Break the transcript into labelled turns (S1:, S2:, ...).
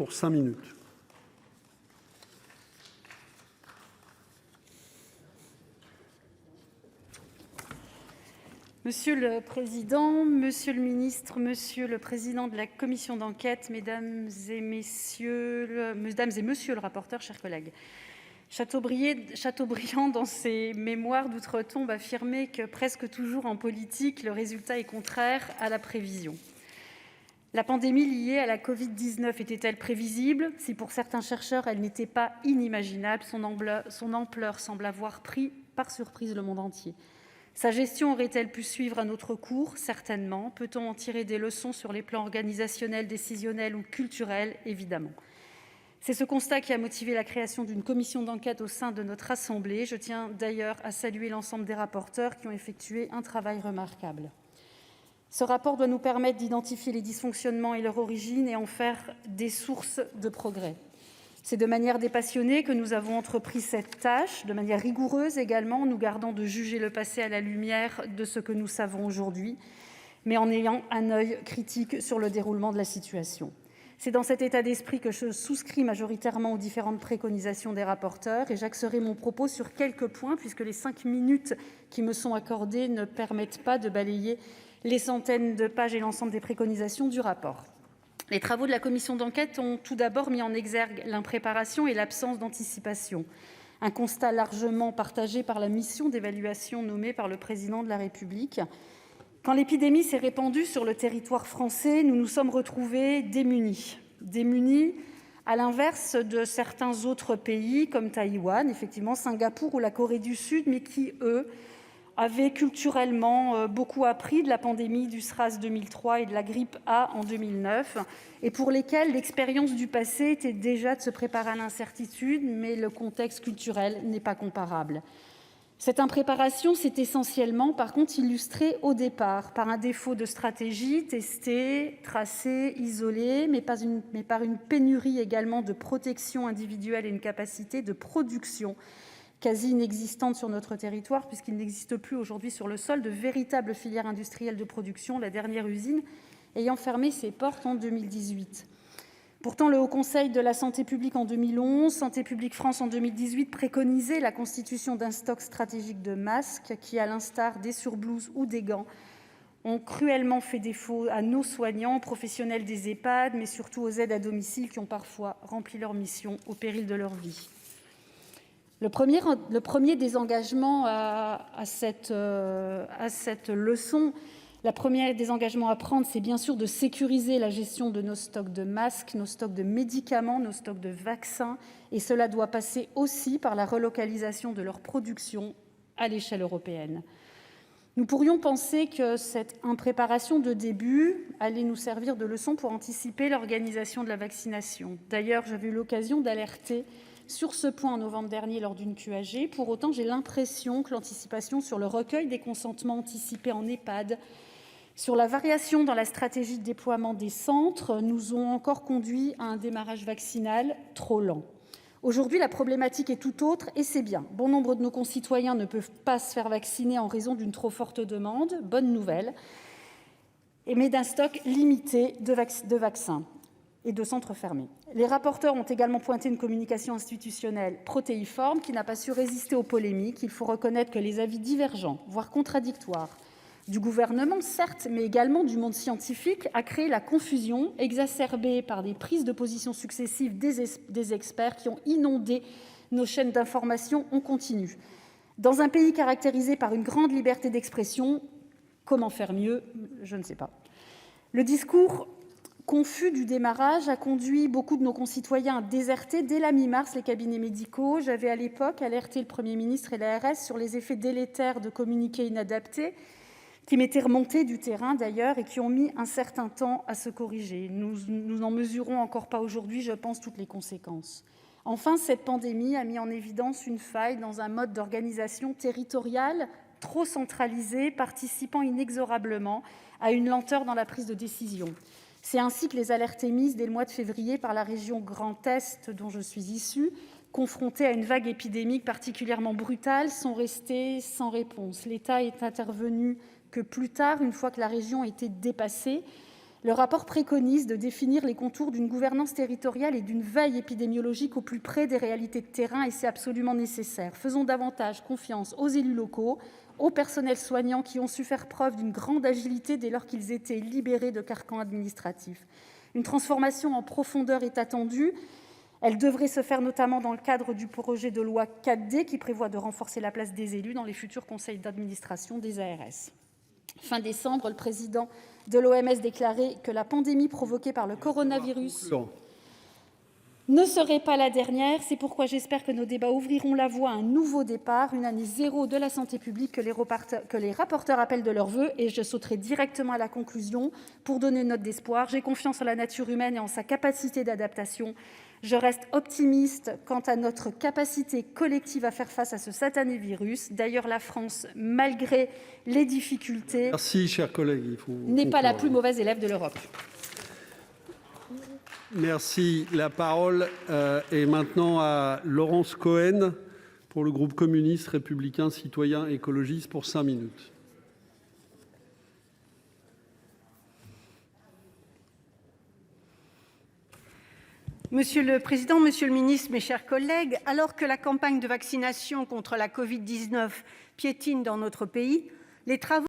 S1: pour 5 minutes.
S2: Monsieur le président, monsieur le ministre, monsieur le président de la commission d'enquête, mesdames et monsieur le rapporteur, chers collègues. Chateaubriand, dans ses mémoires d'outre-tombe, affirmait que presque toujours en politique, le résultat est contraire à la prévision. La pandémie liée à la Covid-19 était-elle prévisible ? Si pour certains chercheurs, elle n'était pas inimaginable, son ampleur semble avoir pris par surprise le monde entier. Sa gestion aurait-elle pu suivre un autre cours ? Certainement. Peut-on en tirer des leçons sur les plans organisationnels, décisionnels ou culturels ? Évidemment. C'est ce constat qui a motivé la création d'une commission d'enquête au sein de notre Assemblée. Je tiens d'ailleurs à saluer l'ensemble des rapporteurs qui ont effectué un travail remarquable. Ce rapport doit nous permettre d'identifier les dysfonctionnements et leur origine et en faire des sources de progrès. C'est de manière dépassionnée que nous avons entrepris cette tâche, de manière rigoureuse également, en nous gardant de juger le passé à la lumière de ce que nous savons aujourd'hui, mais en ayant un œil critique sur le déroulement de la situation. C'est dans cet état d'esprit que je souscris majoritairement aux différentes préconisations des rapporteurs et j'axerai mon propos sur quelques points, puisque les 5 minutes qui me sont accordées ne permettent pas de balayer les centaines de pages et l'ensemble des préconisations du rapport. Les travaux de la commission d'enquête ont tout d'abord mis en exergue l'impréparation et l'absence d'anticipation, un constat largement partagé par la mission d'évaluation nommée par le Président de la République. Quand l'épidémie s'est répandue sur le territoire français, nous nous sommes retrouvés démunis. Démunis, à l'inverse de certains autres pays comme Taïwan, effectivement Singapour ou la Corée du Sud, mais qui, eux, avaient culturellement beaucoup appris de la pandémie du SRAS 2003 et de la grippe A en 2009, et pour lesquels l'expérience du passé était déjà de se préparer à l'incertitude, mais le contexte culturel n'est pas comparable. Cette impréparation s'est essentiellement, par contre, illustrée au départ par un défaut de stratégie testée, tracée, isolée, mais par une pénurie également de protection individuelle et une capacité de production quasi inexistante sur notre territoire, puisqu'il n'existe plus aujourd'hui sur le sol de véritables filières industrielles de production, la dernière usine ayant fermé ses portes en 2018. Pourtant, le Haut Conseil de la santé publique en 2011, Santé publique France en 2018 préconisait la constitution d'un stock stratégique de masques qui, à l'instar des surblouses ou des gants, ont cruellement fait défaut à nos soignants, aux professionnels des EHPAD, mais surtout aux aides à domicile qui ont parfois rempli leur mission au péril de leur vie. Le premier désengagement à cette leçon, la première désengagement à prendre, c'est bien sûr de sécuriser la gestion de nos stocks de masques, nos stocks de médicaments, nos stocks de vaccins, et cela doit passer aussi par la relocalisation de leur production à l'échelle européenne. Nous pourrions penser que cette impréparation de début allait nous servir de leçon pour anticiper l'organisation de la vaccination. D'ailleurs, j'avais eu l'occasion d'alerter sur ce point en novembre dernier lors d'une QAG. Pour autant, j'ai l'impression que l'anticipation sur le recueil des consentements anticipés en EHPAD, sur la variation dans la stratégie de déploiement des centres, nous ont encore conduit à un démarrage vaccinal trop lent. Aujourd'hui, la problématique est tout autre et c'est bien. Bon nombre de nos concitoyens ne peuvent pas se faire vacciner en raison d'une trop forte demande, bonne nouvelle, mais d'un stock limité de vaccins et de centres fermés. Les rapporteurs ont également pointé une communication institutionnelle protéiforme qui n'a pas su résister aux polémiques. Il faut reconnaître que les avis divergents, voire contradictoires, du gouvernement, certes, mais également du monde scientifique, a créé la confusion, exacerbée par des prises de position successives des experts qui ont inondé nos chaînes d'information en continu. Dans un pays caractérisé par une grande liberté d'expression, comment faire mieux ? Je ne sais pas. Le discours confus du démarrage a conduit beaucoup de nos concitoyens à déserter dès la mi-mars les cabinets médicaux. J'avais à l'époque alerté le Premier ministre et l'ARS sur les effets délétères de communiqués inadaptés qui m'étaient remontés du terrain d'ailleurs et qui ont mis un certain temps à se corriger. Nous n'en mesurons encore pas aujourd'hui, je pense, toutes les conséquences. Enfin, cette pandémie a mis en évidence une faille dans un mode d'organisation territorial trop centralisé, participant inexorablement à une lenteur dans la prise de décision. C'est ainsi que les alertes émises dès le mois de février par la région Grand Est, dont je suis issue, confrontée à une vague épidémique particulièrement brutale, sont restées sans réponse. L'État est intervenu que plus tard, une fois que la région était dépassée. Le rapport préconise de définir les contours d'une gouvernance territoriale et d'une veille épidémiologique au plus près des réalités de terrain, et c'est absolument nécessaire. Faisons davantage confiance aux élus locaux, aux personnels soignants qui ont su faire preuve d'une grande agilité dès lors qu'ils étaient libérés de carcans administratifs. Une transformation en profondeur est attendue. Elle devrait se faire notamment dans le cadre du projet de loi 4D qui prévoit de renforcer la place des élus dans les futurs conseils d'administration des ARS. Fin décembre, le président de l'OMS déclarait que la pandémie provoquée par le coronavirus ne serait pas la dernière. C'est pourquoi j'espère que nos débats ouvriront la voie à un nouveau départ, une année zéro de la santé publique que les rapporteurs appellent de leurs voeux. Et je sauterai directement à la conclusion pour donner une note d'espoir. J'ai confiance en la nature humaine et en sa capacité d'adaptation. Je reste optimiste quant à notre capacité collective à faire face à ce satané virus. D'ailleurs, la France, malgré les difficultés,
S1: Merci, chers collègues.
S2: n'est pas la plus mauvaise élève de l'Europe.
S1: Merci. La parole est maintenant à Laurence Cohen pour le groupe communiste, républicain, citoyen, écologiste pour 5 minutes.
S3: Monsieur le président, monsieur le ministre, mes chers collègues, alors que la campagne de vaccination contre la covid-19 piétine dans notre pays, les travaux